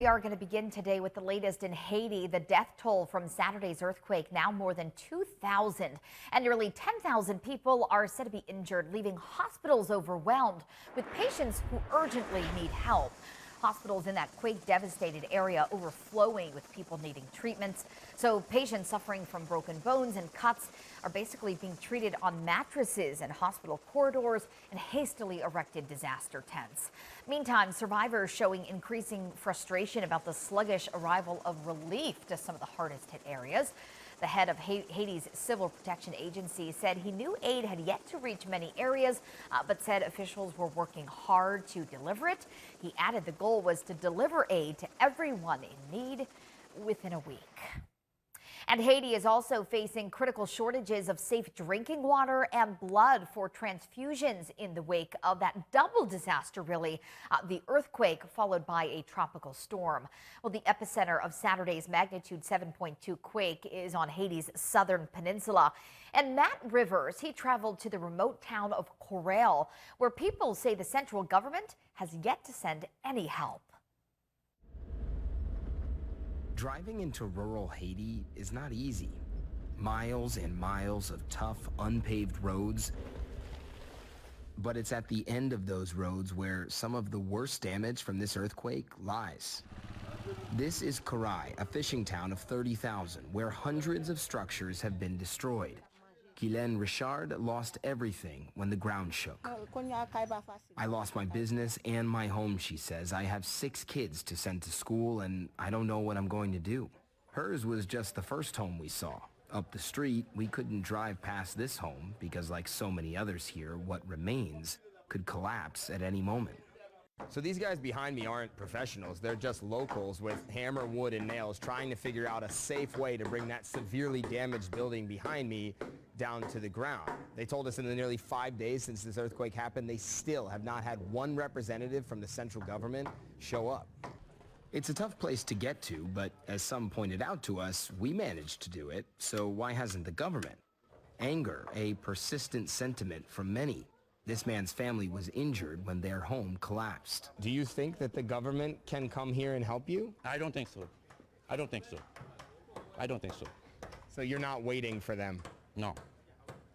We are going to begin today with the latest in Haiti. The death toll from Saturday's earthquake now more than 2,000, and nearly 10,000 people are said to be injured, leaving hospitals overwhelmed with patients who urgently need help. Hospitals in that quake-devastated area overflowing with people needing treatments. So patients suffering from broken bones and cuts are basically being treated on mattresses in hospital corridors and hastily erected disaster tents. Meantime, survivors showing increasing frustration about the sluggish arrival of relief to some of the hardest hit areas. The head of Haiti's Civil Protection Agency said he knew aid had yet to reach many areas, but said officials were working hard to deliver it. He added the goal was to deliver aid to everyone in need within a week. And Haiti is also facing critical shortages of safe drinking water and blood for transfusions in the wake of that double disaster, really. The earthquake followed by a tropical storm. Well, the epicenter of Saturday's magnitude 7.2 quake is on Haiti's southern peninsula. And Matt Rivers, he traveled to the remote town of Corral, where people say the central government has yet to send any help. Driving into rural Haiti is not easy. Miles and miles of tough, unpaved roads. But it's at the end of those roads where some of the worst damage from this earthquake lies. This is Karai, a fishing town of 30,000, where hundreds of structures have been destroyed. Guylaine Richard lost everything when the ground shook. I lost my business and my home, she says. I have 6 kids to send to school, and I don't know what I'm going to do. Hers was just the first home we saw. Up the street, we couldn't drive past this home because, like so many others here, what remains could collapse at any moment. So these guys behind me aren't professionals. They're just locals with hammer, wood, and nails trying to figure out a safe way to bring that severely damaged building behind me down to the ground. They told us in the nearly 5 days since this earthquake happened, they still have not had one representative from the central government show up. It's a tough place to get to, but as some pointed out to us, we managed to do it, so why hasn't the government? Anger, a persistent sentiment from many. This man's family was injured when their home collapsed. Do you think that the government can come here and help you? I don't think so. I don't think so. I don't think so. So you're not waiting for them? No.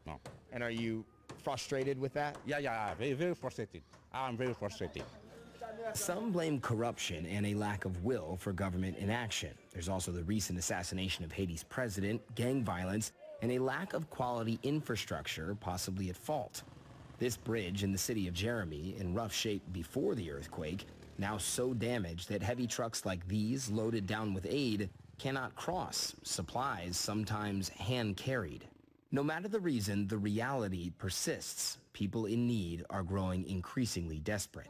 No. And are you frustrated with that? Yeah, very, very frustrated. I'm very frustrated. Some blame corruption and a lack of will for government inaction. There's also the recent assassination of Haiti's president, gang violence, and a lack of quality infrastructure possibly at fault. This bridge in the city of Jeremy, in rough shape before the earthquake, now so damaged that heavy trucks like these, loaded down with aid, cannot cross, supplies sometimes hand-carried. No matter the reason, the reality persists. People in need are growing increasingly desperate.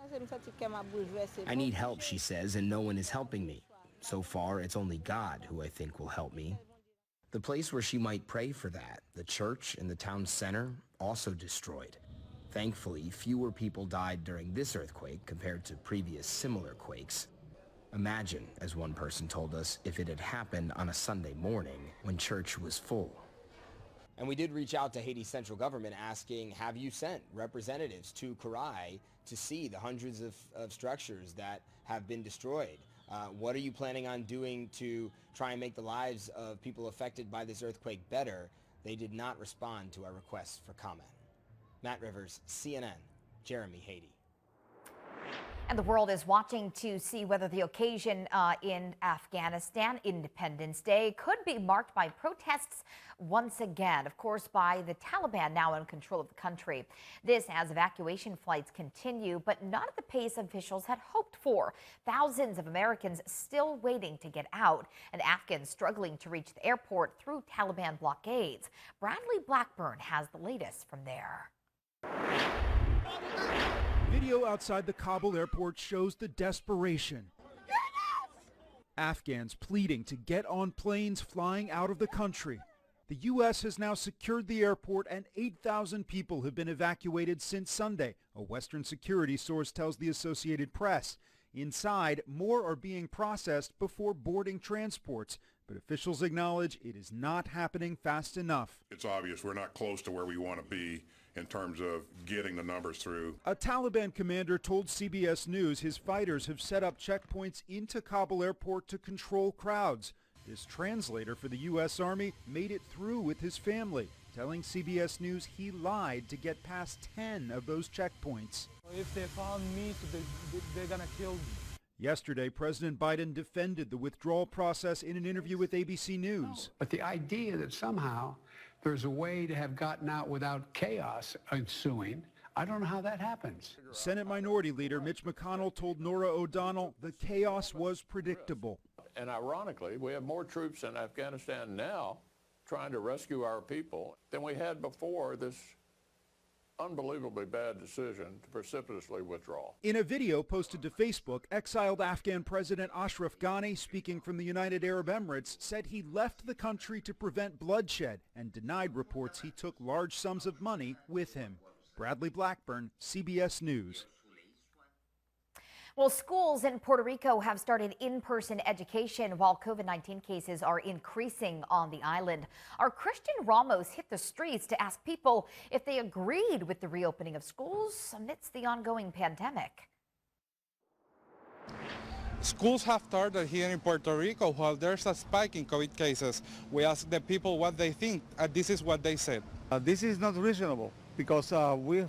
I need help, she says, and no one is helping me. So far, it's only God who I think will help me. The place where she might pray for that, the church in the town center, also destroyed. Thankfully, fewer people died during this earthquake compared to previous similar quakes. Imagine, as one person told us, if it had happened on a Sunday morning when church was full. And we did reach out to Haiti's central government asking, have you sent representatives to Karai to see the hundreds of structures that have been destroyed? What are you planning on doing to try and make the lives of people affected by this earthquake better? They did not respond to our requests for comment. Matt Rivers, CNN, Jeremy, Haiti. And the world is watching to see whether the occasion in Afghanistan, Independence Day, could be marked by protests once again, of course, by the Taliban now in control of the country. This as evacuation flights continue, but not at the pace officials had hoped for. Thousands of Americans still waiting to get out, and Afghans struggling to reach the airport through Taliban blockades. Bradley Blackburn has the latest from there. Video outside the Kabul airport shows the desperation. Afghans pleading to get on planes flying out of the country. The U.S. has now secured the airport and 8,000 people have been evacuated since Sunday, a Western security source tells the Associated Press. Inside, more are being processed before boarding transports, but officials acknowledge it is not happening fast enough. It's obvious we're not close to where we want to be in terms of getting the numbers through. A Taliban commander told CBS News his fighters have set up checkpoints into Kabul airport to control crowds. This translator for the U.S. Army made it through with his family, telling CBS News he lied to get past 10 of those checkpoints. If they found me, they're gonna kill me. Yesterday, President Biden defended the withdrawal process in an interview with ABC News. But the idea that somehow there's a way to have gotten out without chaos ensuing, I don't know how that happens. Senate Minority Leader Mitch McConnell told Norah O'Donnell the chaos was predictable. And ironically, we have more troops in Afghanistan now trying to rescue our people than we had before this unbelievably bad decision to precipitously withdraw. In a video posted to Facebook, exiled Afghan President Ashraf Ghani, speaking from the United Arab Emirates, said he left the country to prevent bloodshed and denied reports he took large sums of money with him. Bradley Blackburn, CBS News. Well, schools in Puerto Rico have started in-person education while COVID-19 cases are increasing on the island. Our Christian Ramos hit the streets to ask people if they agreed with the reopening of schools amidst the ongoing pandemic. Schools have started here in Puerto Rico while there's a spike in COVID cases. We asked the people what they think, and this is what they said. This is not reasonable because we're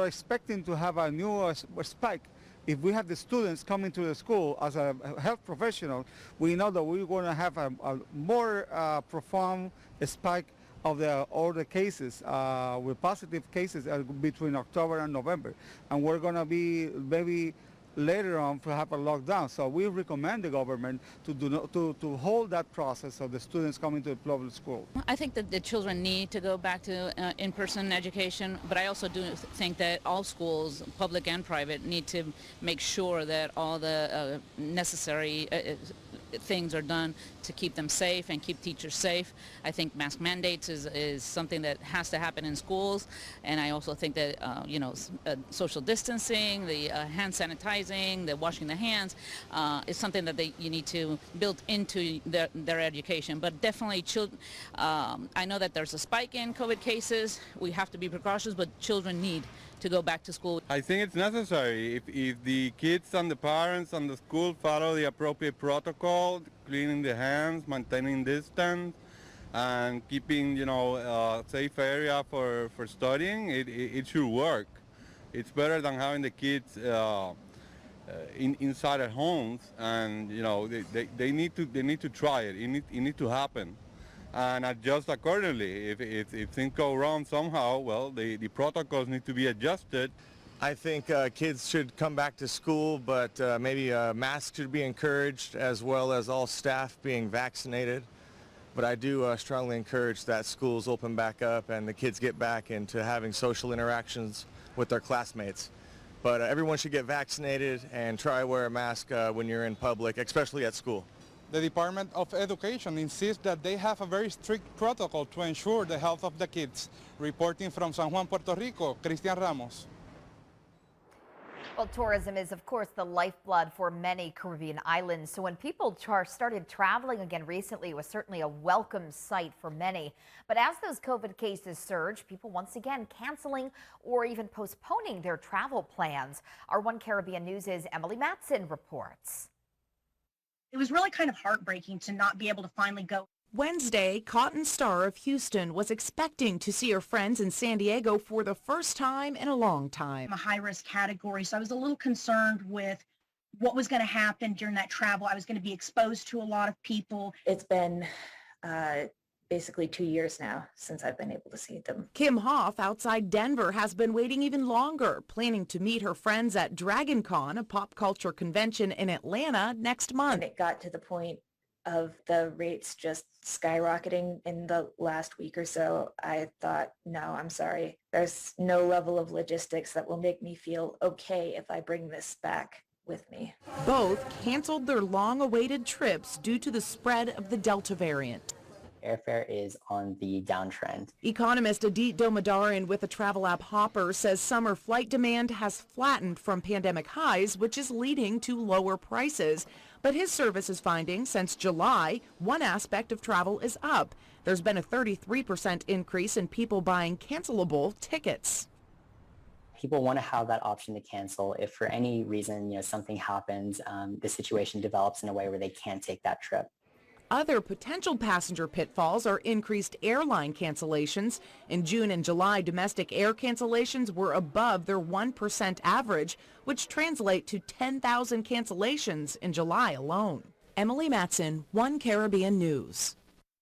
expecting to have a new spike. If we have the students coming to the school as a health professional, we know that we're going to have a more profound spike of all the cases with positive cases between October and November. And we're going to be maybe later on to have a lockdown. So we recommend the government to hold that process of the students coming to the public school. I think that the children need to go back to in-person education, but I also do think that all schools, public and private, need to make sure that all the necessary things are done to keep them safe and keep teachers safe. I think mask mandates is something that has to happen in schools, and I also think that social distancing, the hand sanitizing, the washing the hands is something that you need to build into their education. But definitely children, I know that there's a spike in COVID cases. We have to be precautious, but children need to go back to school. I think it's necessary if the kids and the parents and the school follow the appropriate protocol, cleaning the hands, maintaining distance, and keeping a safe area for studying. It should work. It's better than having the kids inside at homes, and they need to try it. It need to happen, and adjust accordingly. If things go wrong somehow, well, the protocols need to be adjusted. I think kids should come back to school, but maybe masks should be encouraged, as well as all staff being vaccinated. But I do strongly encourage that schools open back up and the kids get back into having social interactions with their classmates. But everyone should get vaccinated and try to wear a mask when you're in public, especially at school. The Department of Education insists that they have a very strict protocol to ensure the health of the kids. Reporting from San Juan, Puerto Rico, Christian Ramos. Well, tourism is, of course, the lifeblood for many Caribbean islands. So when people started traveling again recently, it was certainly a welcome sight for many. But as those COVID cases surge, people once again canceling or even postponing their travel plans. Our One Caribbean News' Emily Matson reports. It was really kind of heartbreaking to not be able to finally go. Wednesday, Cotton Starr of Houston was expecting to see her friends in San Diego for the first time in a long time. I'm a high-risk category, so I was a little concerned with what was going to happen during that travel. I was going to be exposed to a lot of people. It's been basically 2 years now since I've been able to see them. Kim Hoff outside Denver has been waiting even longer, planning to meet her friends at Dragon Con, a pop culture convention in Atlanta, next month. And it got to the point of the rates just skyrocketing in the last week or so. I thought, no, I'm sorry. There's no level of logistics that will make me feel okay if I bring this back with me. Both canceled their long-awaited trips due to the spread of the Delta variant. airfare is on the downtrend. Economist Adit Domadarian with the travel app Hopper says summer flight demand has flattened from pandemic highs, which is leading to lower prices. But his service is finding since July, one aspect of travel is up. There's been a 33% increase in people buying cancelable tickets. People want to have that option to cancel if for any reason, something happens, the situation develops in a way where they can't take that trip. Other potential passenger pitfalls are increased airline cancellations. In June and July, domestic air cancellations were above their 1% average, which translate to 10,000 cancellations in July alone. Emily Matson, One Caribbean News.